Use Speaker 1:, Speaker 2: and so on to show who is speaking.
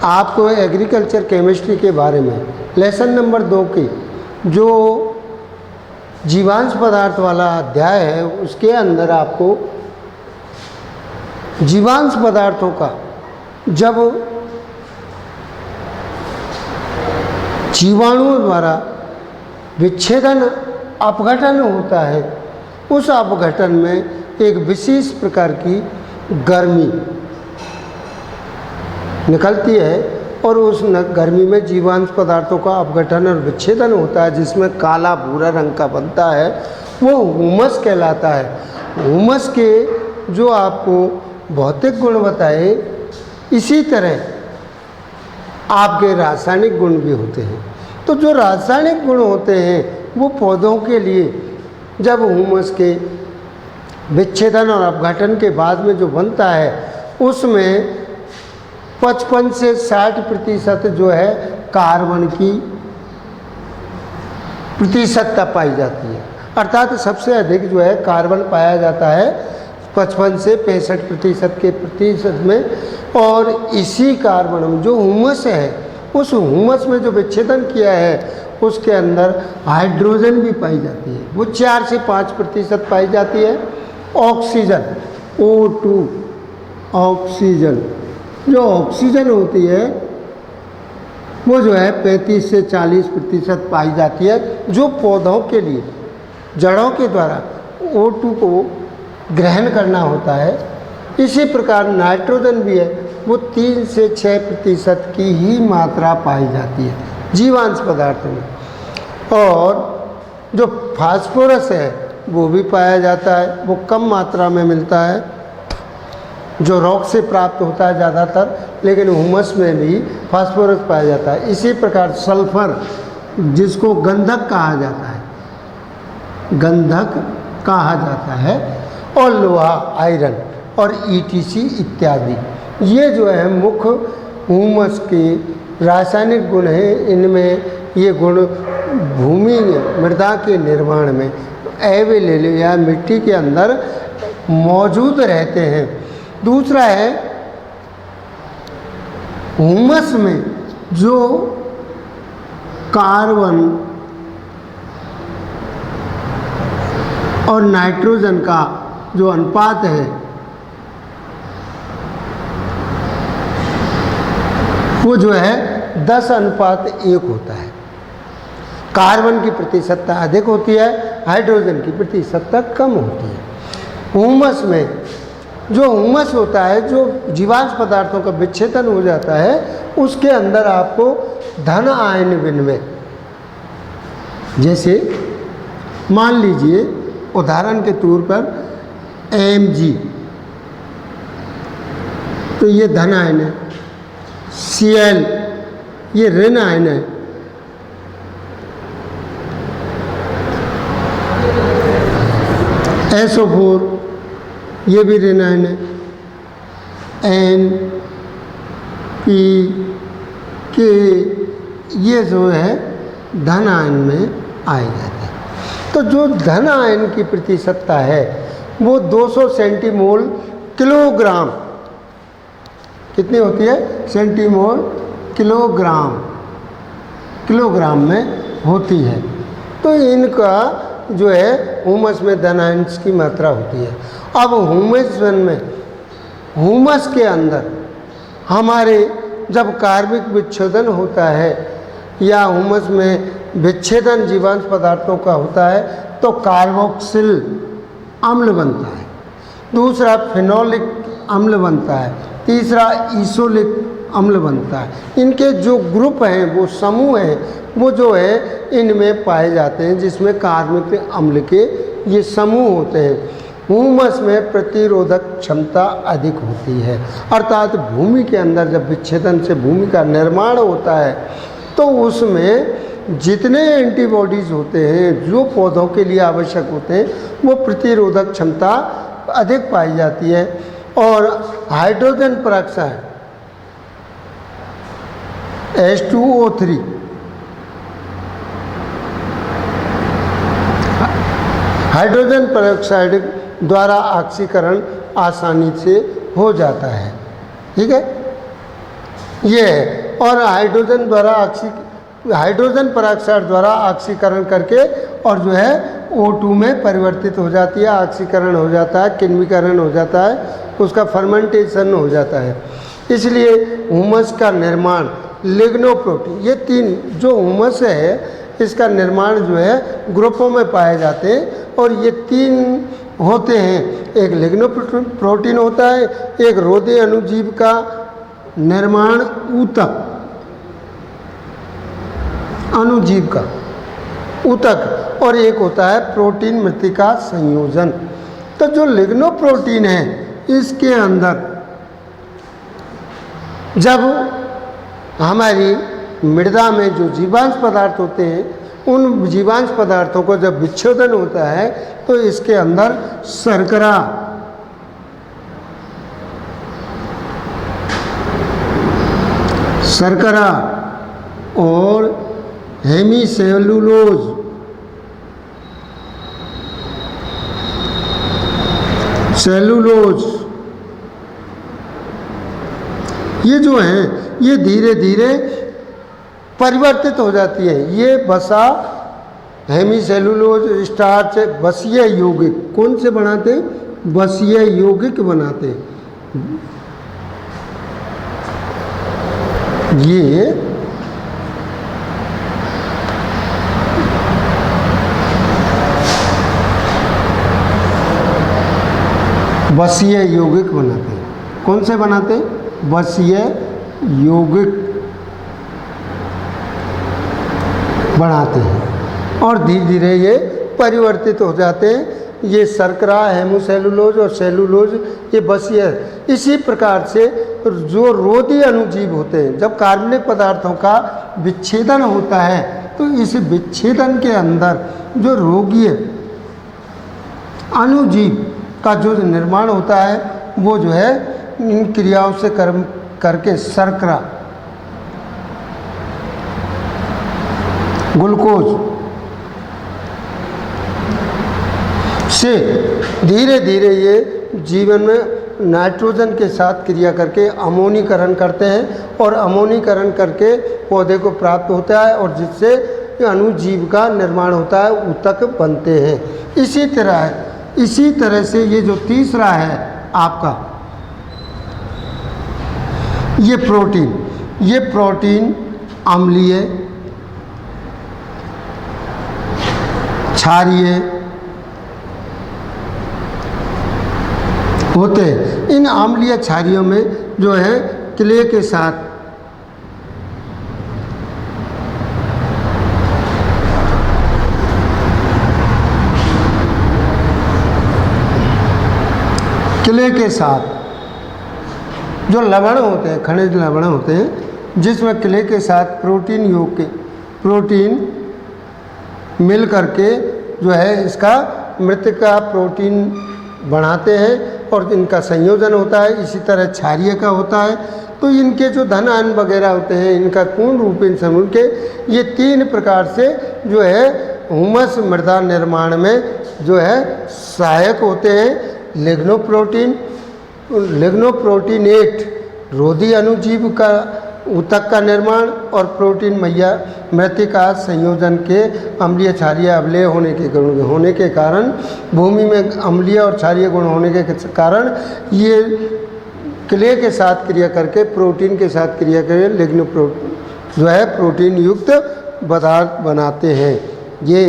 Speaker 1: आपको agriculture chemistry के बारे में लेसन नंबर 2 की जो जीवांश पदार्थ वाला अध्याय है उसके अंदर आपको जीवांश पदार्थों का जब जीवाणुओं द्वारा विच्छेदन अपघटन होता है, उस अपघटन में एक विशेष प्रकार की गर्मी निकलती है और उस गर्मी में जीवांश पदार्थों का अपघटन और विच्छेदन होता है, जिसमें काला भूरा रंग का बनता है, वो हुमस कहलाता है। हुमस के जो आपको भौतिक गुण बताए, इसी तरह आपके रासायनिक गुण भी होते हैं। तो जो रासायनिक गुण होते हैं वो पौधों के लिए जब हुमस के विच्छेदन और अपघटन के बाद में जो बनता है उसमें 55 से 60% जो है कार्बन की प्रतिशतता पाई जाती है। अर्थात सबसे अधिक जो है कार्बन पाया जाता है 55 से 65% के प्रतिशत में। और इसी कार्बन में जो हुमस है, उस हुमस में जो विच्छेदन किया है उसके अंदर हाइड्रोजन भी पाई जाती है, वो 4 से 5% पाई जाती है। ऑक्सीजन O2 ऑक्सीजन, जो ऑक्सीजन होती है वो जो है 35 से 40% पाई जाती है, जो पौधों के लिए जड़ों के द्वारा O2 को ग्रहण करना होता है। इसी प्रकार नाइट्रोजन भी है, वो 3 से 6% की ही मात्रा पाई जाती है जीवांश पदार्थों में। और जो फास्फोरस है वो भी पाया जाता है, वो कम मात्रा में मिलता है, जो रॉक से प्राप्त होता है ज़्यादातर, लेकिन हुमस में भी फास्फोरस पाया जाता है। इसी प्रकार सल्फर, जिसको गंधक कहा जाता है, गंधक कहा जाता है, और लोहा, आयरन और ETC इत्यादि, ये जो है मुख्य हुमस के रासायनिक गुण हैं। इनमें ये गुण भूमि मृदा के निर्माण में अवेलेबल या मिट्टी के अंदर मौजूद रहते हैं। दूसरा है हुमस में जो कार्बन और नाइट्रोजन का जो अनुपात है वो जो है 10:1 होता है। कार्बन की प्रतिशतता अधिक होती है, हाइड्रोजन की प्रतिशतता कम होती है। हुमस में जो हुमस होता है, जो जीवांश पदार्थों का विच्छेदन हो जाता है, उसके अंदर आपको धन आयन विनिमय, जैसे मान लीजिए उदाहरण के तौर पर Mg, तो ये धन आयन है, Cl ये ऋण आयन है, SO4 ये भी ऋण आयन है, N, P, K ये जो है धन आयन में आए जाते हैं। तो जो धन आयन की प्रतिशतता है वो 200 सेंटीमोल किलोग्राम, कितनी होती है? सेंटीमोल किलोग्राम में होती है। तो इनका जो है हुमस में धन आयन की मात्रा होती है। अब हुमस के अंदर हमारे जब कार्बनिक विच्छेदन होता है या हुमस में विच्छेदन जीवांश पदार्थों का होता है तो कार्बोक्सिल अम्ल बनता है, दूसरा फिनोलिक अम्ल बनता है, तीसरा ईसोलिक अम्ल बनता है। इनके जो ग्रुप हैं, वो समूह हैं, वो जो है इनमें पाए जाते हैं, जिसमें कार्बनिक अम्ल के ये समूह होते हैं। हुमस में प्रतिरोधक क्षमता अधिक होती है, अर्थात भूमि के अंदर जब विच्छेदन से भूमि का निर्माण होता है तो उसमें जितने एंटीबॉडीज़ होते हैं जो पौधों के लिए आवश्यक होते हैं वो प्रतिरोधक क्षमता अधिक पाई जाती है। और hydrogen peroxide H2O3 hydrogen peroxide द्वारा ऑक्सीकरण आसानी से हो जाता है। ठीक है, ये है। और हाइड्रोजन पराक्साइड द्वारा ऑक्सीकरण करके और जो है O2 में परिवर्तित हो जाती है, ऑक्सीकरण हो जाता है, किण्वीकरण हो जाता है, उसका फर्मेंटेशन हो जाता है। इसलिए हुमस का निर्माण लिग्नोप्रोटीन, ये तीन जो हुमस है इसका निर्माण जो है ग्रुपों में पाए जाते हैं और ये तीन होते हैं। एक लिग्नोप्रोटीन होता है, एक रोदे अणुजीव का निर्माण ऊतक, अणुजीव का ऊतक, और एक होता है प्रोटीन मृतिका संयोजन। तो जो लिग्नोप्रोटीन है इसके अंदर जब हमारी मृदा में जो जीवांश पदार्थ होते हैं उन जीवांश पदार्थों को जब विच्छेदन होता है तो इसके अंदर शर्करा और हेमीसेलुलोज ये जो हैं ये धीरे धीरे परिवर्तित हो जाती है। ये वसा हेमीसेलुलोज स्टार्च वसीय यौगिक कौन से बनाते हैं? वसीय यौगिक बनाते हैं। ये वसीय यौगिक बनाते हैं। कौन से बनाते हैं? वसीय यौगिक बनाते हैं और धीरे धीरे ये परिवर्तित हो जाते हैं। ये शर्करा, हेमोसेलुलोज और सेलुलोज ये वसीय। इसी प्रकार से जो रोदी अणुजीव होते हैं, जब कार्बनिक पदार्थों का विच्छेदन होता है तो इस विच्छेदन के अंदर जो रोगीय अणुजीव का जो निर्माण होता है वो जो है इन क्रियाओं से करके शर्करा, ग्लूकोज से धीरे धीरे ये जीवन में नाइट्रोजन के साथ क्रिया करके अमोनीकरण करते हैं और अमोनीकरण करके पौधे को प्राप्त होता है और जिससे अणुजीव का निर्माण होता है, ऊतक बनते हैं। इसी तरह से ये जो तीसरा है आपका ये प्रोटीन अम्लीय, क्षारीय होते हैं। इन अम्लीय क्षारीयों में जो है क्ले के साथ जो लवण होते हैं, खनिज लवण होते हैं, जिसमें क्ले के साथ प्रोटीन मिल करके जो है इसका मृतिका प्रोटीन बनाते हैं और इनका संयोजन होता है। इसी तरह क्षारीय का होता है। तो इनके जो धन आयन वगैरह होते हैं इनका पूर्ण रूप इन समूह के ये तीन प्रकार से जो है हुमस मृदा निर्माण में जो है सहायक होते हैं। लिग्नोप्रोटीनेट रोदी अणुजीव का ऊतक का निर्माण और प्रोटीन मृतिका संयोजन के अम्लीय क्षारीय अवलेय होने के कारण, भूमि में अम्लीय और क्षारीय गुण होने के कारण ये क्ले के साथ क्रिया करके प्रोटीन के साथ क्रिया करके लिग्नोप्रोटीन जो है प्रोटीन युक्त पदार्थ बनाते हैं। ये